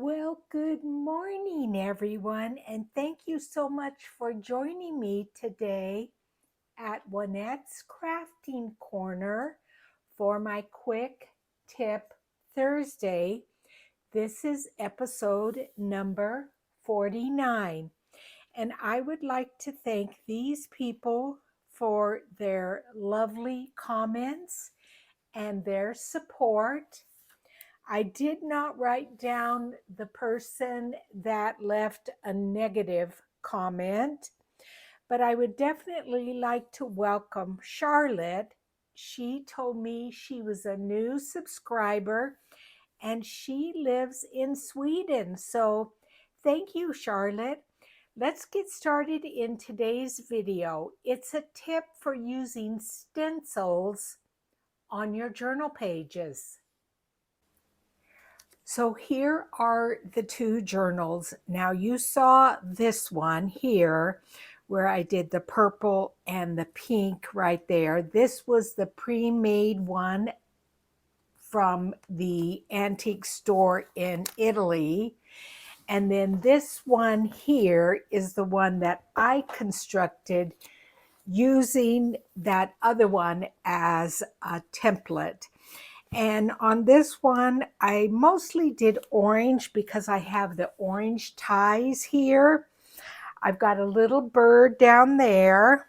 Well, good morning, everyone, and thank you so much for joining me today at Juanette's Crafting Corner for my Quick Tip Thursday. This is episode number 49, and I would like to thank these people for their lovely comments and their support. I did not write down the person that left a negative comment, but I would definitely like to welcome Charlotte. She told me she was a new subscriber and she lives in Sweden. So thank you, Charlotte. Let's get started in today's video. It's a tip for using stencils on your journal pages. So here are the two journals. Now you saw this one here where I did the purple and the pink right there. This was the pre-made one from the antique store in Italy. And then this one here is the one that I constructed using that other one as a template. And on this one, I mostly did orange because I have the orange ties here. I've got a little bird down there.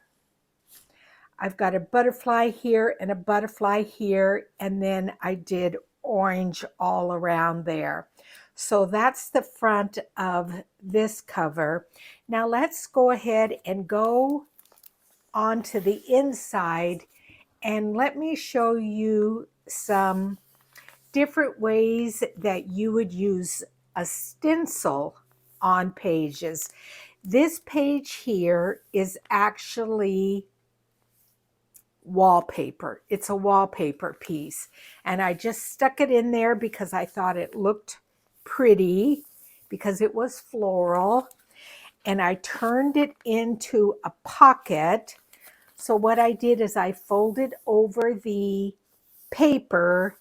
I've got a butterfly here and a butterfly here. And then I did orange all around there. So that's the front of this cover. Now let's go ahead and go onto the inside and let me show you some different ways that you would use a stencil on pages. This page here is actually wallpaper. It's a wallpaper piece. And I just stuck it in there because I thought it looked pretty because it was floral. And I turned it into a pocket. So what I did is I folded over the paper,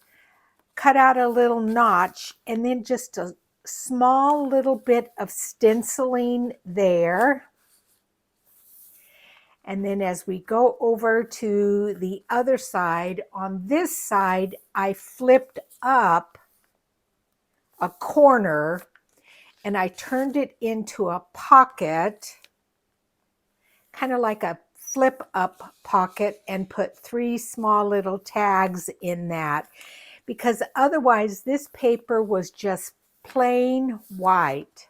cut out a little notch, and then just a small little bit of stenciling there. And then as we go over to the other side, on this side, I flipped up a corner and I turned it into a pocket, kind of like a flip up pocket, and put 3 small little tags in that, because otherwise this paper was just plain white.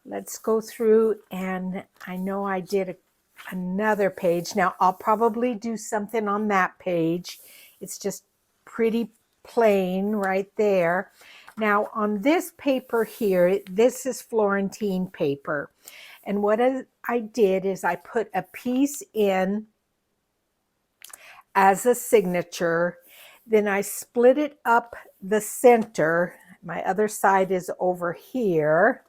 Let's go through, and I know I did another page. Now I'll probably do something on that page. It's just pretty plain right there. Now on this paper here, this is Florentine paper. And what I did is I put a piece in as a signature. Then I split it up the center. My other side is over here.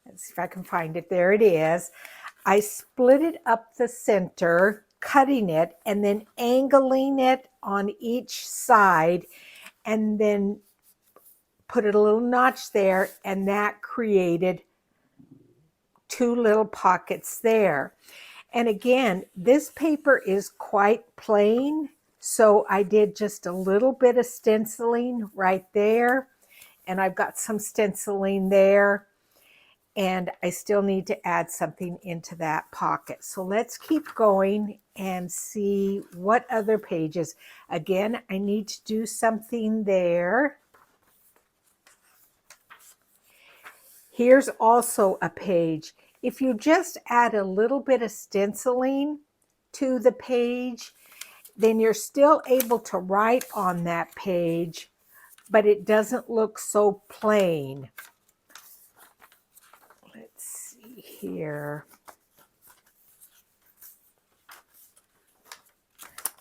Let's see if I can find it. There it is. I split it up the center, cutting it, and then angling it on each side, and then put a little notch there, and that created 2 little pockets there. And again, this paper is quite plain, so I did just a little bit of stenciling right there, and I've got some stenciling there, and I still need to add something into that pocket. So let's keep going and see what other pages. Again, I need to do something there. Here's also a page. If you just add a little bit of stenciling to the page, then you're still able to write on that page, but it doesn't look so plain. Let's see here.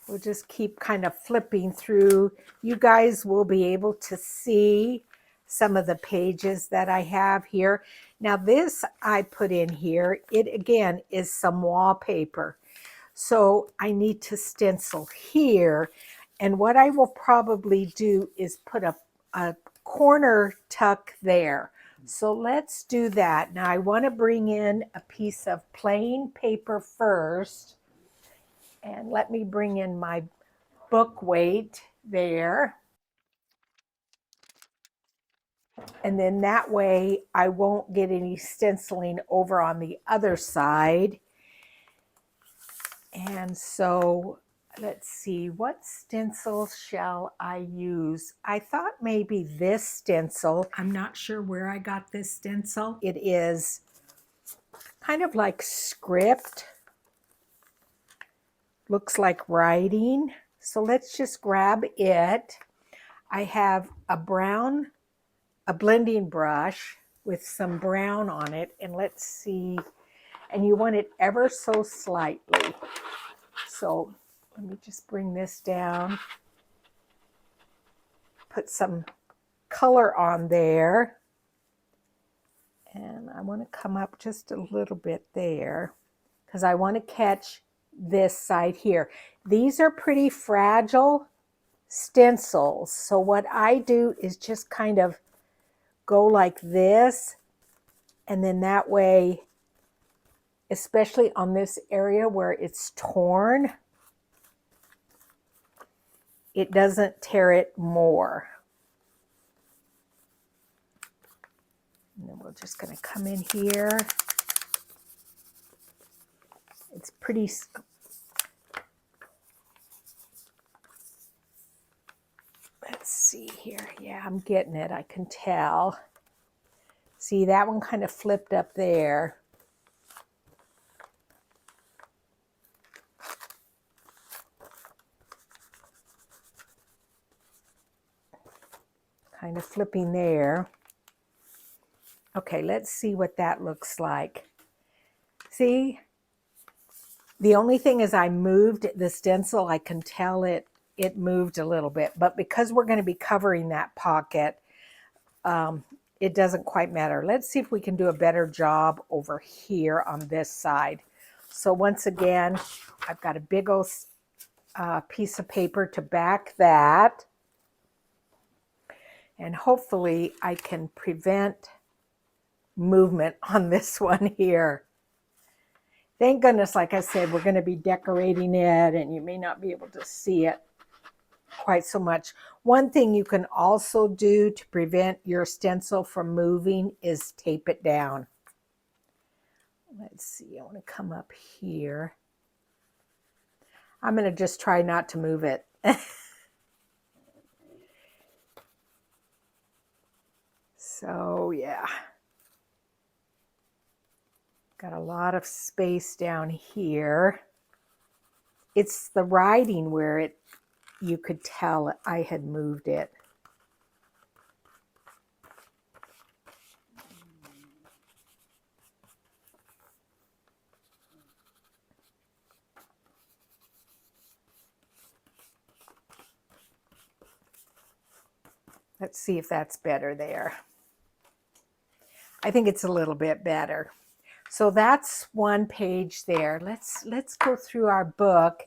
We'll just keep kind of flipping through. You guys will be able to see some of the pages that I have here. Now this I put in here, it again is some wallpaper. So I need to stencil here. And what I will probably do is put a a corner tuck there. So let's do that. Now I want to bring in a piece of plain paper first. And let me bring in my book weight there. And then that way I won't get any stenciling over on the other side. And so let's see, what stencil shall I use? I thought maybe this stencil. I'm not sure where I got this stencil. It is kind of like script. Looks like writing. So let's just grab it. I have a blending brush with some brown on it. And let's see, and you want it ever so slightly. So let me just bring this down. Put some color on there. And I want to come up just a little bit there because I want to catch this side here. These are pretty fragile stencils. So what I do is just kind of go like this, and then that way, especially on this area where it's torn, it doesn't tear it more. And then we're just going to come in here. It's pretty, let's see here. Yeah, I'm getting it. I can tell. See, that one kind of flipped up there. Kind of flipping there. Okay, let's see what that looks like. See, the only thing is I moved the stencil. I can tell it moved a little bit, but because we're going to be covering that pocket, it doesn't quite matter. Let's see if we can do a better job over here on this side. So once again, I've got a big old piece of paper to back that. And hopefully I can prevent movement on this one here. Thank goodness, like I said, we're going to be decorating it and you may not be able to see it quite so much. One thing you can also do to prevent your stencil from moving is tape it down. Let's see, I want to come up here. I'm going to just try not to move it. So yeah, got a lot of space down here. It's the writing where you could tell I had moved it. Let's see if that's better there. I think it's a little bit better. So that's one page there. Let's go through our book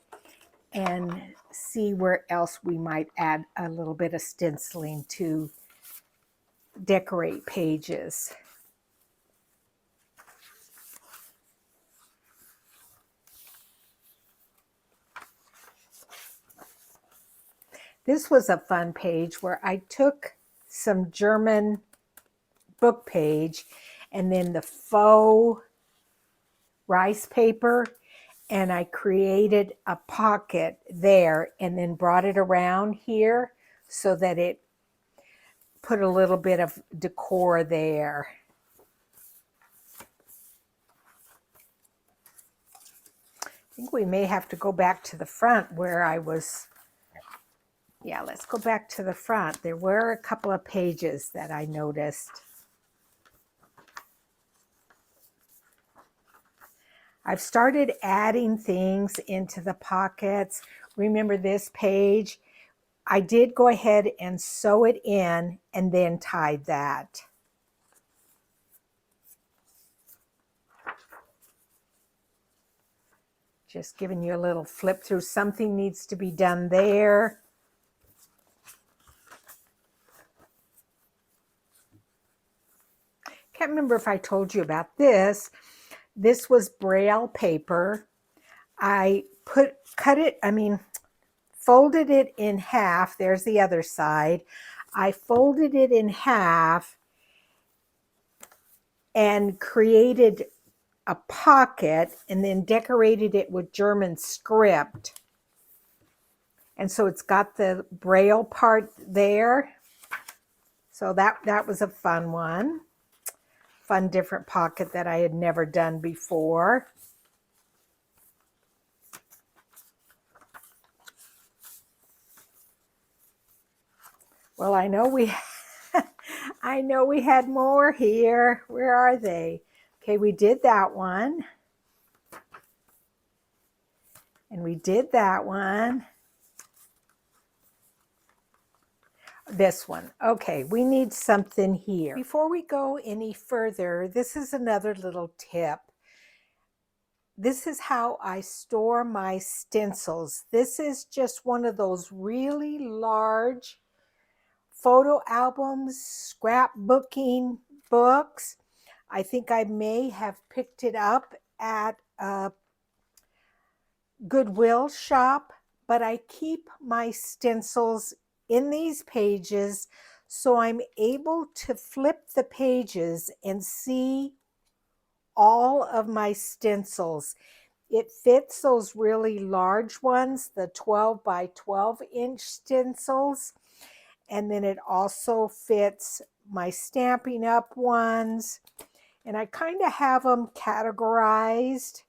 and see where else we might add a little bit of stenciling to decorate pages. This was a fun page where I took some German book page and then the faux rice paper, and I created a pocket there and then brought it around here so that it put a little bit of decor there. I think we may have to go back to the front where I was. Yeah, let's go back to the front. There were a couple of pages that I noticed. I've started adding things into the pockets. Remember this page? I did go ahead and sew it in and then tied that. Just giving you a little flip through. Something needs to be done there. can't remember if I told you about this. This was Braille paper. I folded it in half. There's the other side. I folded it in half and created a pocket and then decorated it with German script. And so it's got the Braille part there. So that was a fun one. Fun different pocket that I had never done before. Well, I know we had more here. Where are they? Okay, we did that one. And we did that one. This one. Okay, we need something here. Before we go any further, this is another little tip. This is how I store my stencils. This is just one of those really large photo albums, scrapbooking books. I think I may have picked it up at a Goodwill shop, but I keep my stencils in these pages so I'm able to flip the pages and see all of my stencils. It fits those really large ones, the 12 by 12 inch stencils, and then it also fits my Stampin' Up ones, and I kind of have them categorized.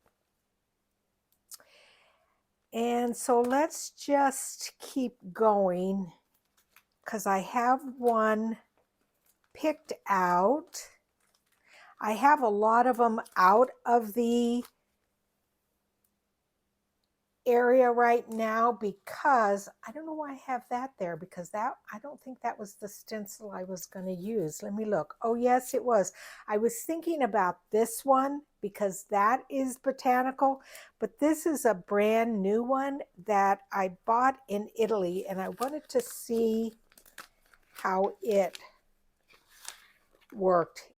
And so let's just keep going because I have one picked out. I have a lot of them out of the area right now because I don't know why I have that there, because that I don't think that was the stencil I was going to use. Let me look. Oh yes, it was. I was thinking about this one because that is botanical, but this is a brand new one that I bought in Italy, and I wanted to see how it worked.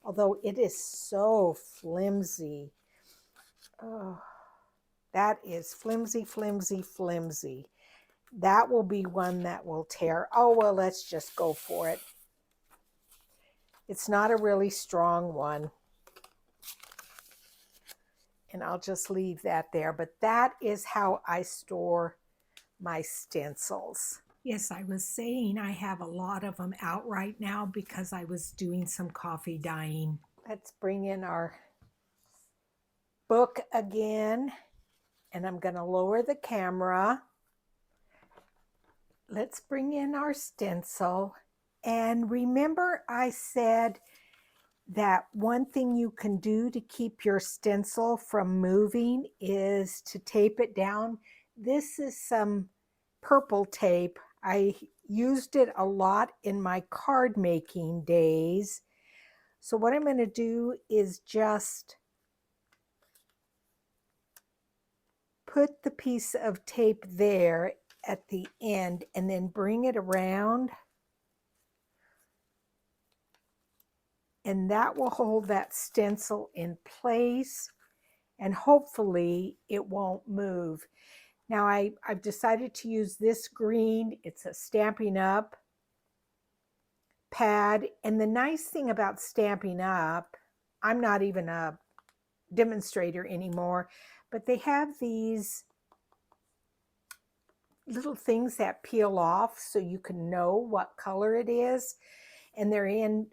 Although it is so flimsy. Oh, that is flimsy, flimsy, flimsy. That will be one that will tear. Oh, well, let's just go for it. It's not a really strong one. And I'll just leave that there. But that is how I store my stencils. Yes, I was saying I have a lot of them out right now because I was doing some coffee dyeing. Let's bring in our book again. And I'm going to lower the camera. Let's bring in our stencil. And remember I said that one thing you can do to keep your stencil from moving is to tape it down. This is some purple tape. I used it a lot in my card making days. So what I'm going to do is just put the piece of tape there at the end and then bring it around, and that will hold that stencil in place, and hopefully it won't move. Now I've decided to use this green. It's a Stampin' Up pad, and the nice thing about Stampin' Up, I'm not even a demonstrator anymore, but they have these little things that peel off so you can know what color it is, and they're in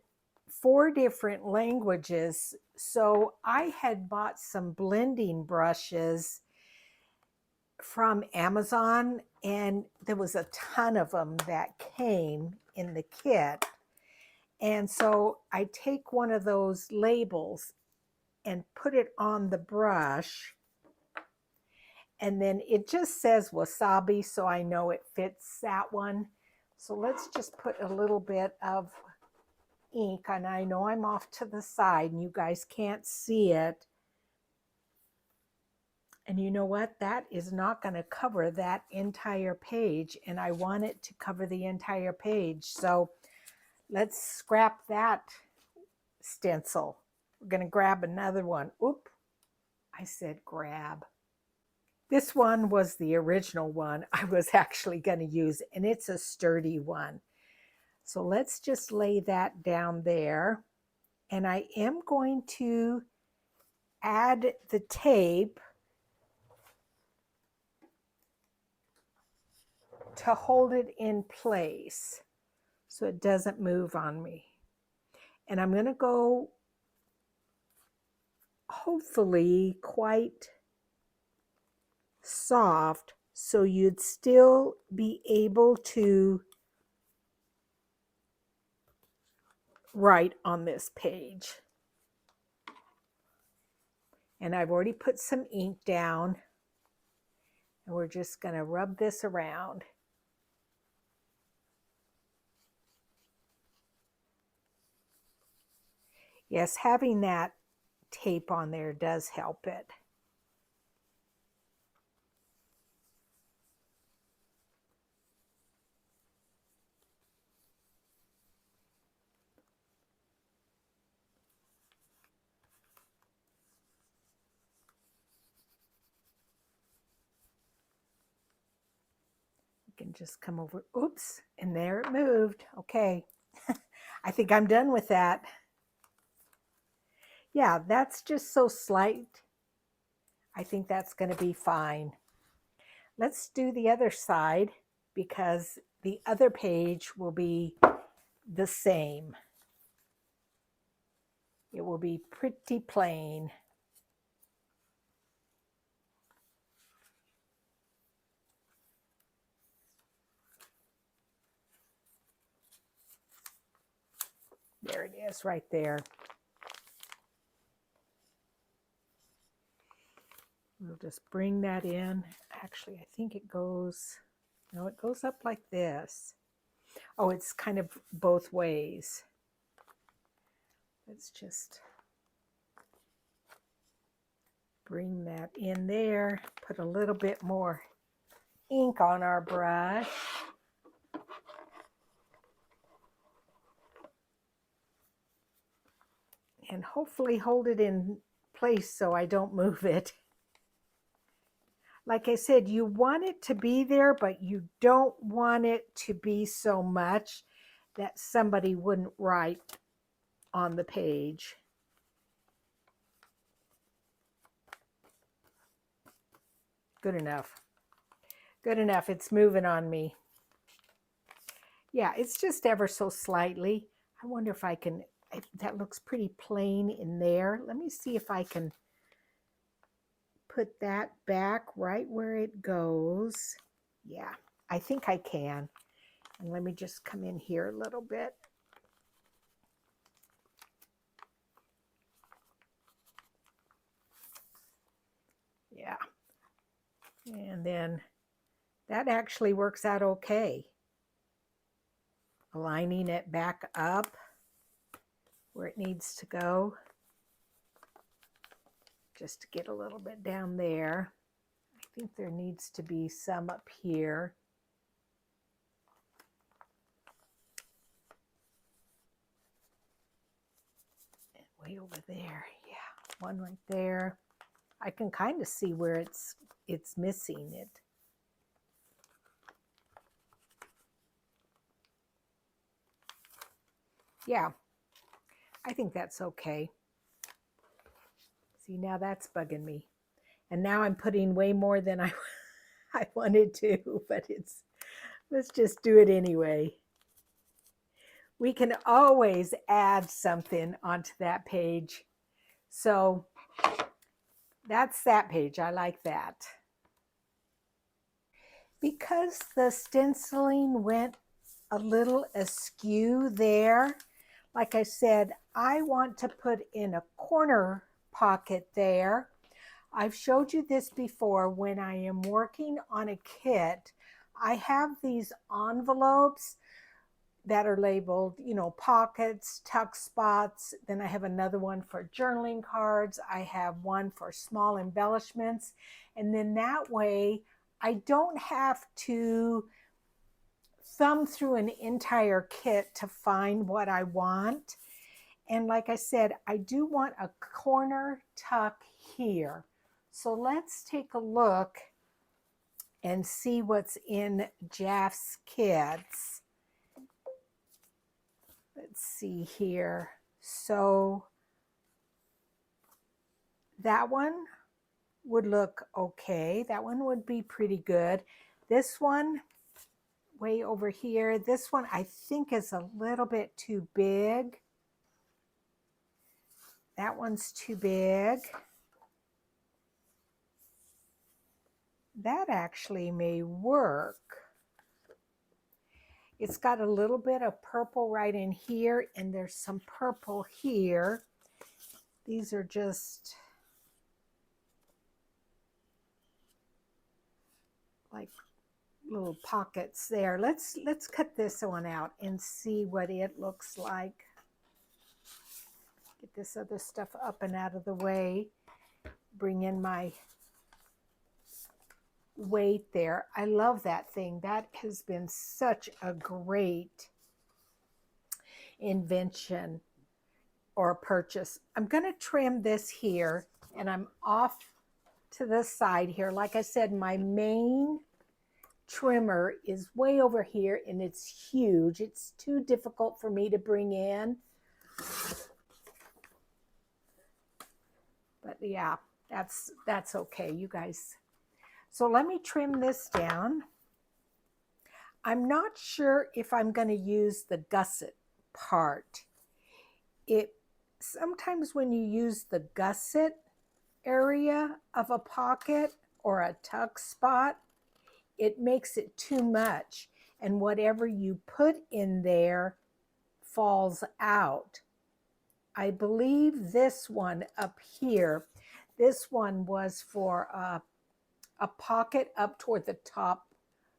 4 different languages. So I had bought some blending brushes from Amazon, and there was a ton of them that came in the kit. And so I take one of those labels and put it on the brush, and then it just says wasabi, so I know it fits that one. So let's just put a little bit of ink, and I know I'm off to the side and you guys can't see it. And you know what? That is not going to cover that entire page, and I want it to cover the entire page. So let's scrap that stencil. We're going to grab another one. Oop, I said grab. This one was the original one I was actually going to use, and it's a sturdy one. So let's just lay that down there. And I am going to add the tape to hold it in place so it doesn't move on me. And I'm going to go hopefully quite soft so you'd still be able to write on this page. And I've already put some ink down, and we're just going to rub this around. Yes, having that tape on there does help it. Can just come over, oops, and there it moved. Okay, I think I'm done with that. Yeah, that's just so slight. I think that's going to be fine. Let's do the other side because the other page will be the same. It will be pretty plain. There it is right there. We'll just bring that in. Actually, I think it goes, no, it goes up like this. Oh, it's kind of both ways. Let's just bring that in there, put a little bit more ink on our brush. And hopefully hold it in place so I don't move it. Like I said, you want it to be there, but you don't want it to be so much that somebody wouldn't write on the page. Good enough. Good enough. It's moving on me. Yeah, it's just ever so slightly. I wonder if I can, that looks pretty plain in there. Let me see if I can put that back right where it goes. Yeah, I think I can. And let me just come in here a little bit. Yeah. And then that actually works out okay. Aligning it back up where it needs to go. Just to get a little bit down there. I think there needs to be some up here. And way over there. Yeah, one right there. I can kind of see where it's missing it. Yeah, I think that's okay. See, now that's bugging me. And now I'm putting way more than I wanted to, but let's just do it anyway. We can always add something onto that page. So that's that page. I like that. Because the stenciling went a little askew there, like I said, I want to put in a corner pocket there. I've showed you this before. When I am working on a kit, I have these envelopes that are labeled, you know, pockets, tuck spots. Then I have another one for journaling cards. I have one for small embellishments. And then that way I don't have to thumb through an entire kit to find what I want. And like I said, I do want a corner tuck here. So let's take a look and see what's in Jaff's kits. Let's see here. So that one would look okay. That one would be pretty good. This one, way over here, this one I think is a little bit too big. That one's too big. That actually may work. It's got a little bit of purple right in here, and there's some purple here. These are just like little pockets there. Let's cut this one out and see what it looks like. Get this other stuff up and out of the way. Bring in my weight there. I love that thing. That has been such a great invention or purchase. I'm going to trim this here, and I'm off to the side here. Like I said, my main trimmer is way over here, and it's huge. It's too difficult for me to bring in. But yeah, that's okay, you guys. So let me trim this down. I'm not sure if I'm going to use the gusset part. Sometimes when you use the gusset area of a pocket or a tuck spot, it makes it too much, and whatever you put in there falls out. I believe this one up here, this one was for a pocket up toward the top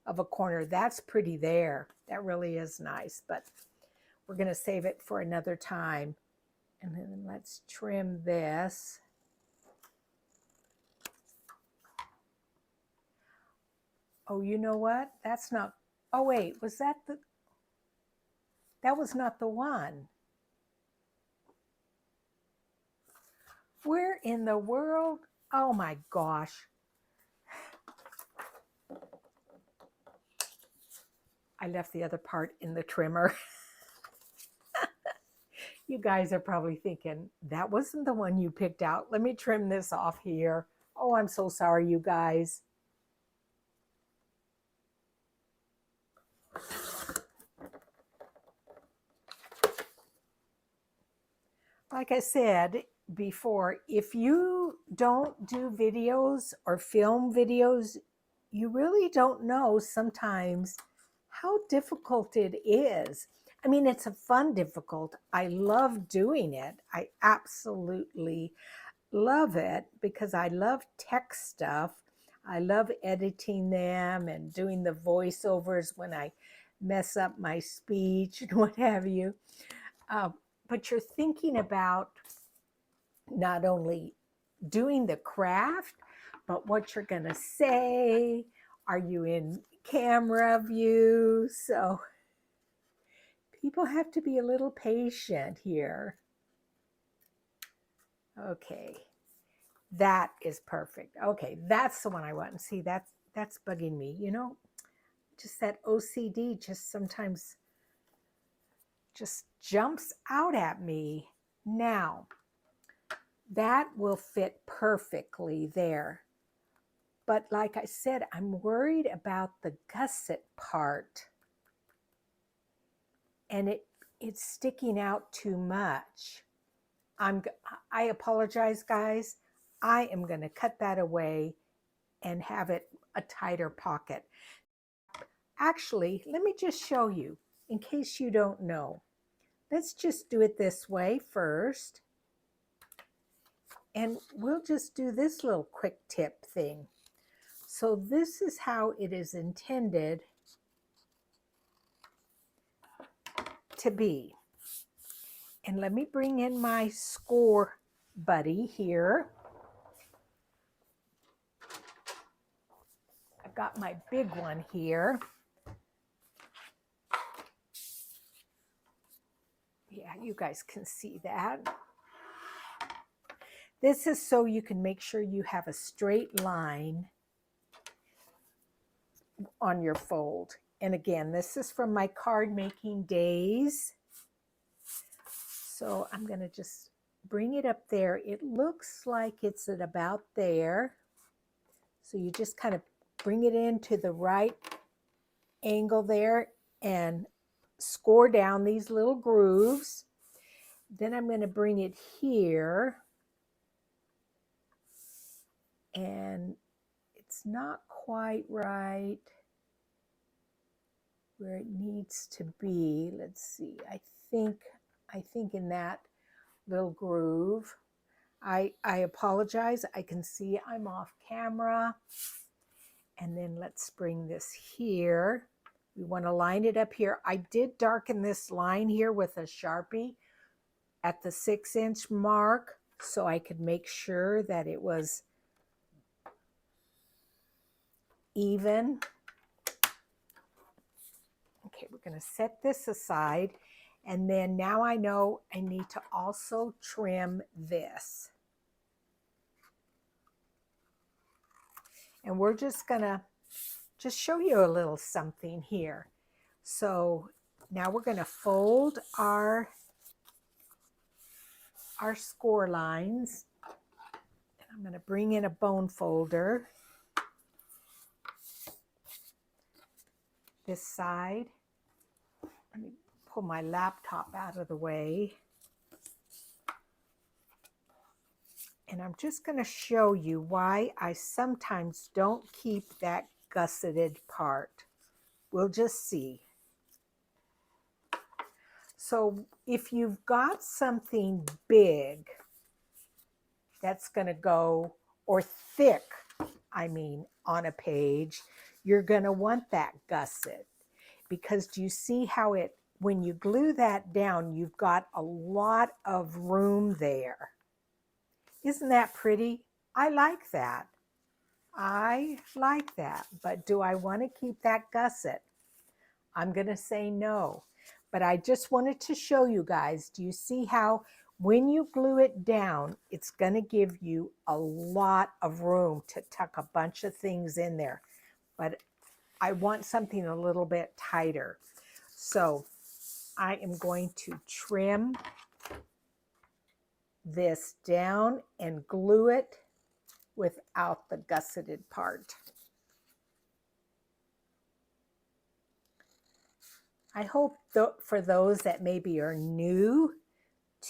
of a corner. That's pretty there. That really is nice, but we're going to save it for another time. And then let's trim this. Oh, you know what? That's not, oh wait, was that that was not the one. Where in the world? Oh my gosh. I left the other part in the trimmer. You guys are probably thinking, that wasn't the one you picked out. Let me trim this off here. Oh, I'm so sorry, you guys. Like I said before, if you don't do videos or film videos, you really don't know sometimes how difficult it is. I mean, it's a fun difficult. I love doing it. I absolutely love it because I love tech stuff. I love editing them and doing the voiceovers when I mess up my speech and what have you. But you're thinking about not only doing the craft, but what you're going to say. Are you in camera view? So people have to be a little patient here. Okay, that is perfect. Okay, that's the one I want. And see, that's bugging me. You know, just that OCD just sometimes just jumps out at me. Now, that will fit perfectly there. But like I said, I'm worried about the gusset part. And it's sticking out too much. I apologize, guys. I am going to cut that away and have it a tighter pocket. Actually, let me just show you in case you don't know. Let's just do it this way first. And we'll just do this little quick tip thing. So this is how it is intended to be. And let me bring in my score buddy here. I've got my big one here. Yeah, you guys can see that. This is so you can make sure you have a straight line on your fold. And again, this is from my card making days. So I'm going to just bring it up there. It looks like it's at about there. So you just kind of bring it into the right angle there and score down these little grooves. Then I'm going to bring it here. And it's not quite right where it needs to be. Let's see. I think in that little groove. I apologize. I can see I'm off camera. And then let's bring this here. We want to line it up here. I did darken this line here with a Sharpie at the 6-inch mark so I could make sure that it was even. Okay, we're going to set this aside. And then now I know I need to also trim this. And we're just going to show you a little something here. So now we're going to fold our score lines. And I'm going to bring in a bone folder. This side. Let me pull my laptop out of the way. And I'm just going to show you why I sometimes don't keep that gusseted part. We'll just see. So if you've got something big that's going to go, or thick, I mean, on a page, you're going to want that gusset. Because do you see how it, when you glue that down, you've got a lot of room there. Isn't that pretty? I like that. I like that. But do I want to keep that gusset? I'm going to say no. But I just wanted to show you guys, do you see how when you glue it down, it's going to give you a lot of room to tuck a bunch of things in there. But I want something a little bit tighter. So I am going to trim this down and glue it without the gusseted part. I hope for those that maybe are new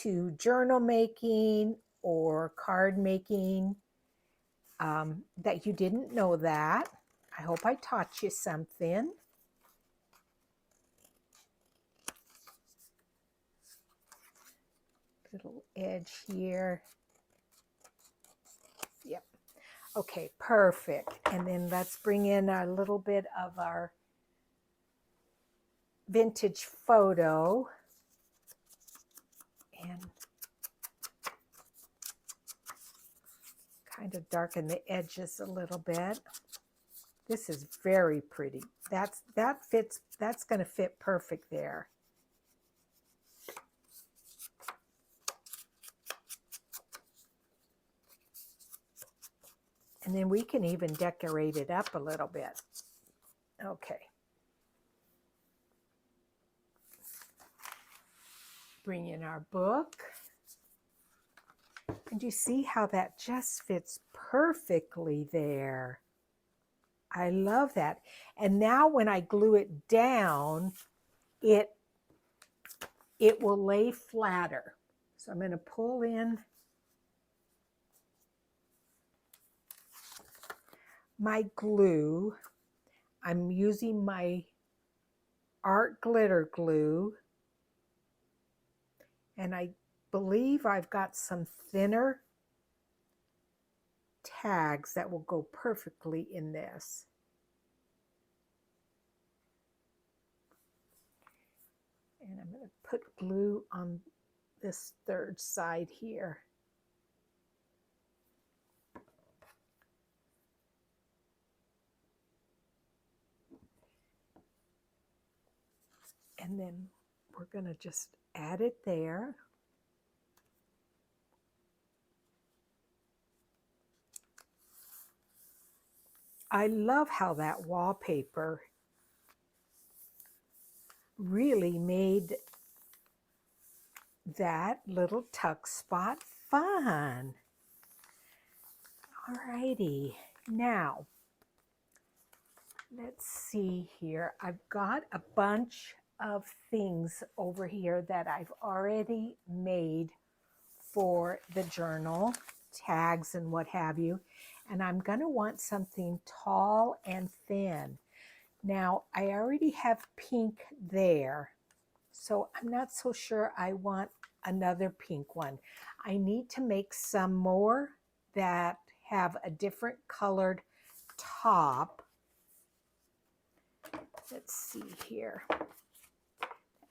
to journal making or card making, that you didn't know that. I hope I taught you something. Little edge here. Yep. Okay, perfect. And then let's bring in a little bit of our vintage photo. And kind of darken the edges a little bit. This is very pretty. That's going to fit perfect there. And then we can even decorate it up a little bit. Okay. Bring in our book. And you see how that just fits perfectly there. I love that. And now when I glue it down, it will lay flatter. So I'm going to pull in my glue. I'm using my art glitter glue. And I believe I've got some thinner tags that will go perfectly in this. And I'm going to put glue on this third side here. And then we're going to just add it there. I love how that wallpaper really made that little tuck spot fun. Alrighty, now let's see here. I've got a bunch of things over here that I've already made for the journal, tags and what have you. And I'm going to want something tall and thin. Now, I already have pink there, so I'm not so sure I want another pink one. I need to make some more that have a different colored top. Let's see here.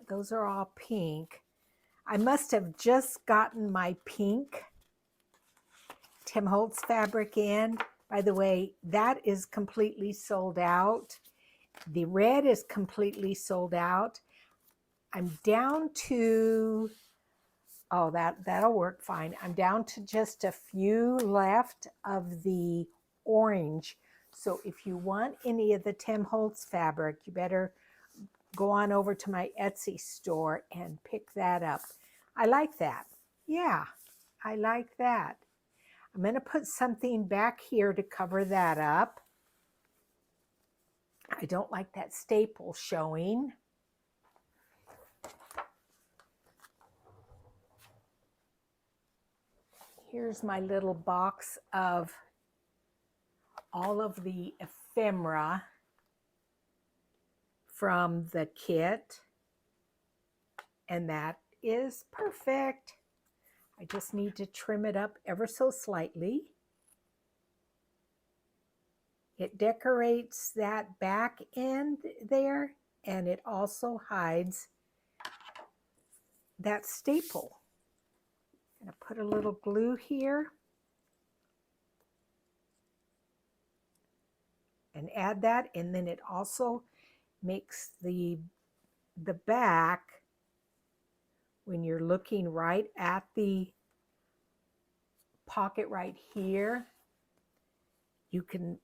Those are all pink. I must have just gotten my pink Tim Holtz fabric in. By the way, that is completely sold out. The red is completely sold out. I'm down to, oh, that'll work fine. I'm down to just a few left of the orange. So if you want any of the Tim Holtz fabric, you better go on over to my Etsy store and pick that up. I like that. Yeah, I like that. I'm going to put something back here to cover that up. I don't like that staple showing. Here's my little box of all of the ephemera from the kit. And that is perfect. I just need to trim it up ever so slightly. It decorates that back end there, and it also hides that staple. I'm going to put a little glue here and add that, and then it also makes the back, when you're looking right at the pocket right here, you can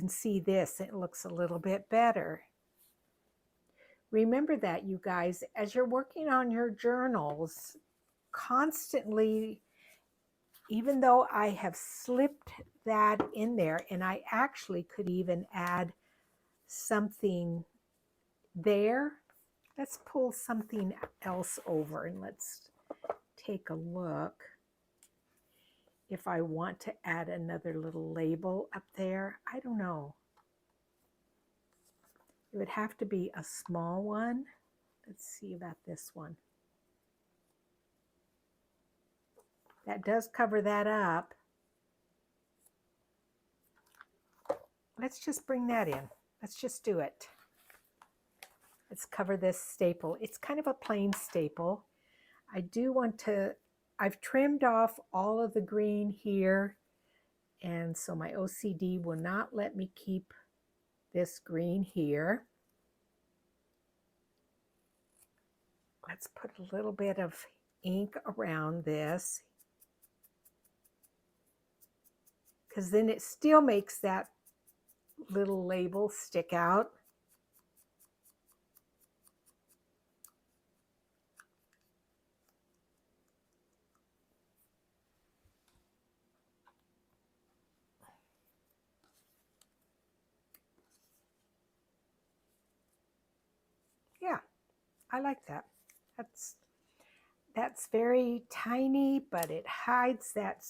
see this. It looks a little bit better. Remember that, you guys, as you're working on your journals, constantly, even though I have slipped that in there, and I actually could even add something there. Let's pull something else over and let's take a look if I want to add another little label up there. I don't know. It would have to be a small one. Let's see about this one. That does cover that up. Let's just bring that in. Let's just do it. Let's cover this staple. It's kind of a plain staple. I do want to, I've trimmed off all of the green here, and so my OCD will not let me keep this green here. Let's put a little bit of ink around this, because then it still makes that little label stick out. Yeah, I like that. That's very tiny, but it hides that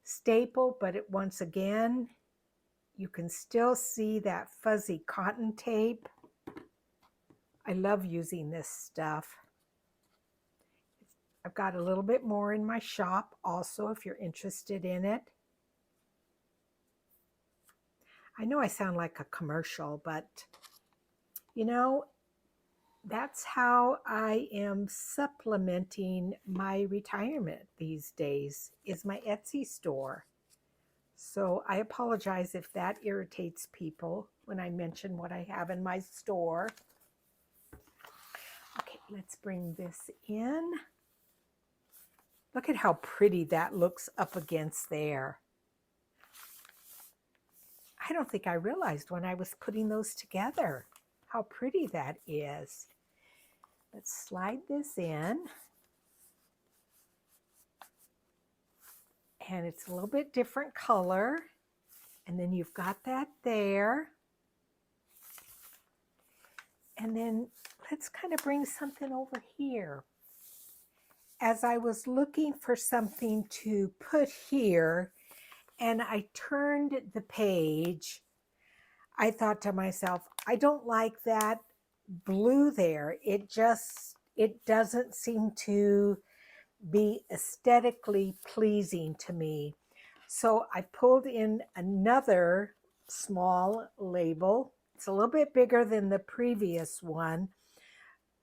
staple, but it, once again, you can still see that fuzzy cotton tape. I love using this stuff. I've got a little bit more in my shop also if you're interested in it. I know I sound like a commercial, but you know, that's how I am supplementing my retirement these days, is my Etsy store. So I apologize if that irritates people when I mention what I have in my store. Let's bring this in. Look at how pretty that looks up against there. I don't think I realized when I was putting those together how pretty that is. Let's slide this in. And it's a little bit different color. And then you've got that there. And then let's kind of bring something over here. As I was looking for something to put here, and I turned the page, I thought to myself, I don't like that blue there. It doesn't seem to be aesthetically pleasing to me. So I pulled in another small label. It's a little bit bigger than the previous one,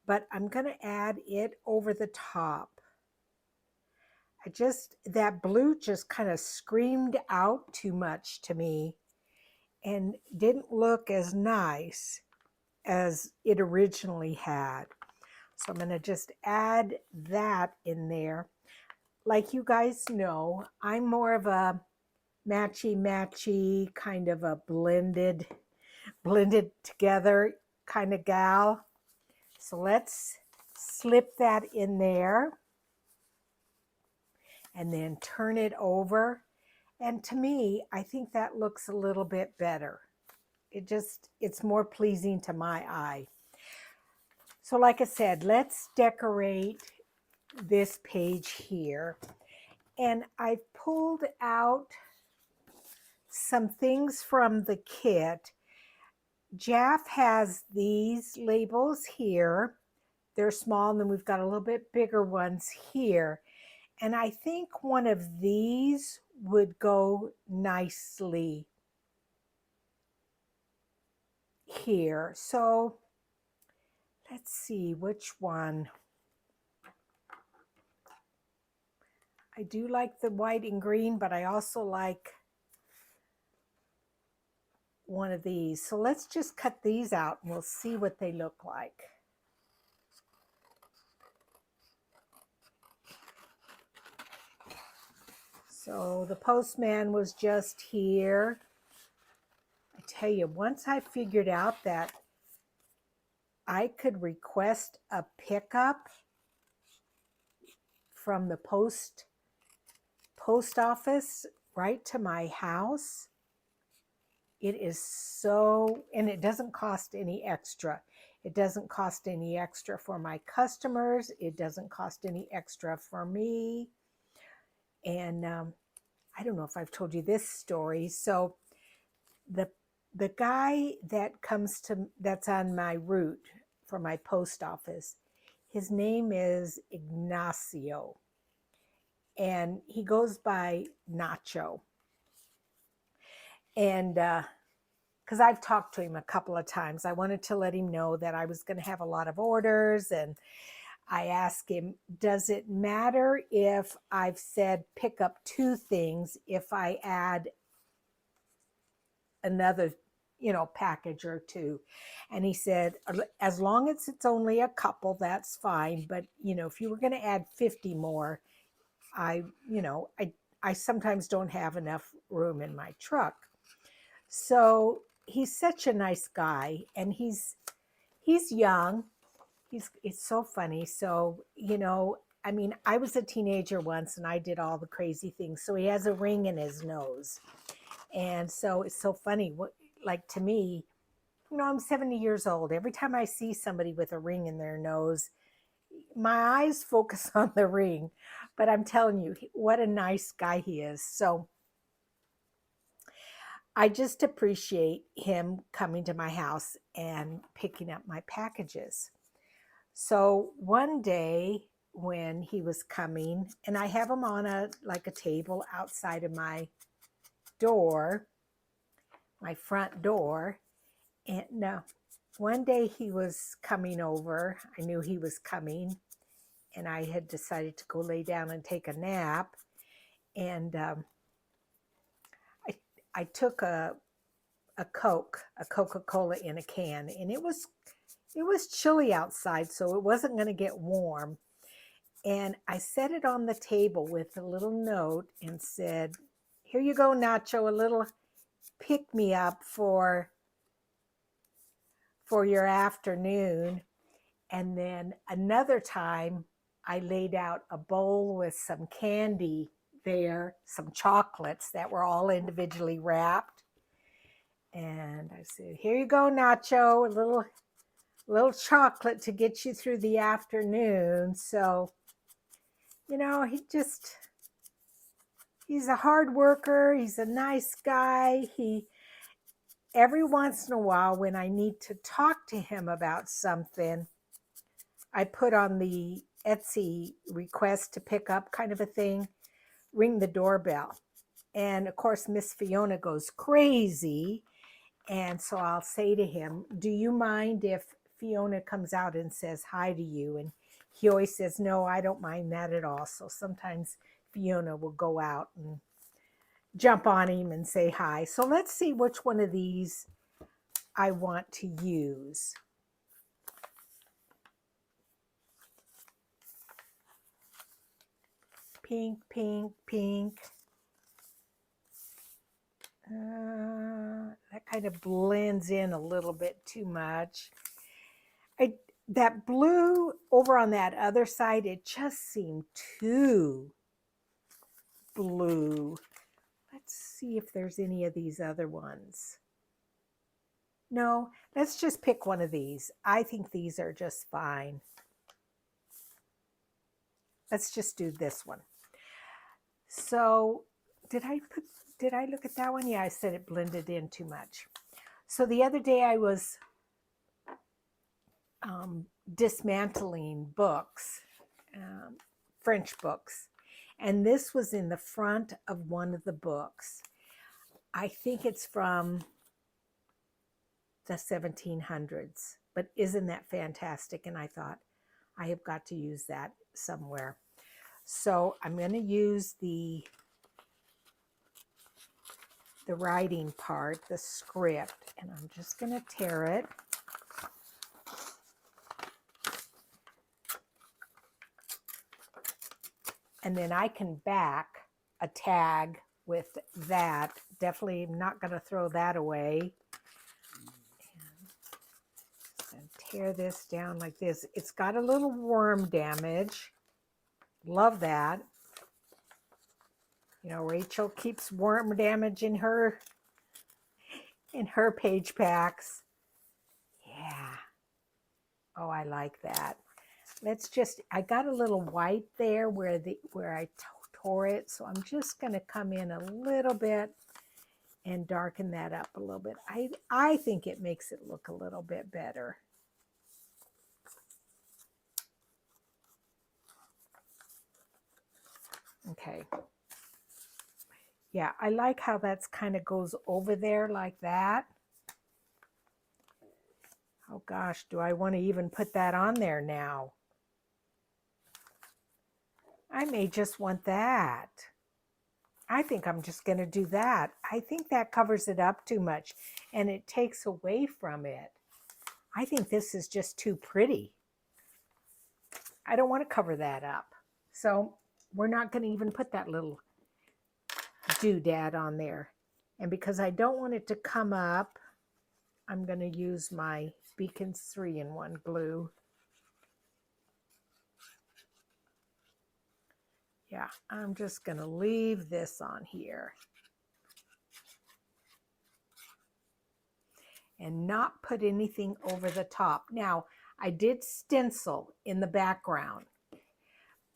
but I'm going to add it over the top. That blue just kind of screamed out too much to me and didn't look as nice as it originally had. So I'm going to just add that in there. Like you guys know, I'm more of a matchy kind of a blended together kind of gal. So let's slip that in there and then turn it over. And to me, I think that looks a little bit better. It's more pleasing to my eye. So like I said, let's decorate this page here. And I pulled out some things from the kit. Jaff has these labels here. They're small, and then we've got a little bit bigger ones here. And I think one of these would go nicely here. So let's see which one. I do like the white and green, but I also like one of these. So let's just cut these out and we'll see what they look like. So the postman was just here. I tell you, once I figured out that I could request a pickup from the post office right to my house, it is so, and it doesn't cost any extra. It doesn't cost any extra for my customers. It doesn't cost any extra for me. And I don't know if I've told you this story. So the guy that's on my route for my post office, his name is Ignacio. And he goes by Nacho. And because I've talked to him a couple of times, I wanted to let him know that I was going to have a lot of orders. And I asked him, does it matter if I've said pick up 2 things if I add another, package or 2? And he said, as long as it's only a couple, that's fine. But, if you were going to add 50 more, I sometimes don't have enough room in my truck. So he's such a nice guy, and he's young. It's so funny. So, I was a teenager once and I did all the crazy things. So he has a ring in his nose. And so it's so funny. Like to me, I'm 70 years old. Every time I see somebody with a ring in their nose, my eyes focus on the ring. But I'm telling you, what a nice guy he is. So I just appreciate him coming to my house and picking up my packages. So one day when he was coming, and I have him on a table outside of my door, my front door. And one day he was coming over. I knew he was coming, and I had decided to go lay down and take a nap. And I took a Coca-Cola in a can, and it was It was chilly outside, so it wasn't going to get warm. And I set it on the table with a little note and said, here you go, Nacho, a little pick me up for your afternoon. And then another time I laid out a bowl with some candy there, some chocolates that were all individually wrapped. And I said, here you go, Nacho, a little chocolate to get you through the afternoon. So, you know, he's a hard worker. He's a nice guy. Every once in a while, when I need to talk to him about something, I put on the Etsy request to pick up kind of a thing, ring the doorbell. And of course, Miss Fiona goes crazy. And so I'll say to him, do you mind if Fiona comes out and says hi to you? And he always says, no, I don't mind that at all. So sometimes Fiona will go out and jump on him and say hi. So let's see which one of these I want to use. Pink, pink, pink. That kind of blends in a little bit too much. That blue over on that other side, it just seemed too blue. Let's see if there's any of these other ones. No, let's just pick one of these. I think these are just fine. Let's just do this one. So did I look at that one? Yeah, I said it blended in too much. So the other day I was dismantling books, French books, and this was in the front of one of the books. I think it's from the 1700s, but isn't that fantastic? And I thought, I have got to use that somewhere. So I'm going to use the writing part, the script, and I'm just going to tear it. And then I can back a tag with that. Definitely not going to throw that away. And tear this down like this. It's got a little worm damage. Love that. You know, Rachel keeps worm damage in her page packs. Yeah. Oh, I like that. Let's just, I got a little white there where I tore it. So I'm just going to come in a little bit and darken that up a little bit. I think it makes it look a little bit better. Okay. Yeah, I like how that's kind of goes over there like that. Oh gosh, do I want to even put that on there now? I may just want that. I think I'm just going to do that. I think that covers it up too much and it takes away from it. I think this is just too pretty. I don't want to cover that up. So we're not going to even put that little doodad on there. And because I don't want it to come up, I'm going to use my Beacons 3-in-1 glue. Yeah, I'm just going to leave this on here. And not put anything over the top. Now, I did stencil in the background,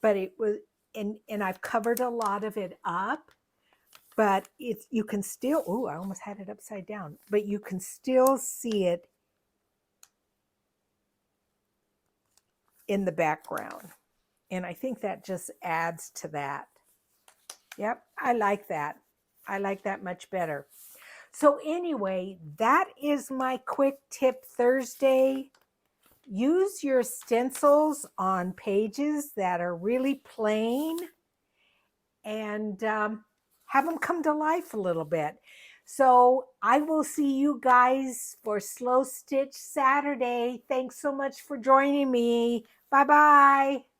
but it was, and I've covered a lot of it up, but you can still, oh, I almost had it upside down, but you can still see it in the background. And I think that just adds to that. Yep, I like that. I like that much better. So anyway, that is my quick tip Thursday. Use your stencils on pages that are really plain and have them come to life a little bit. So I will see you guys for Slow Stitch Saturday. Thanks so much for joining me. Bye-bye.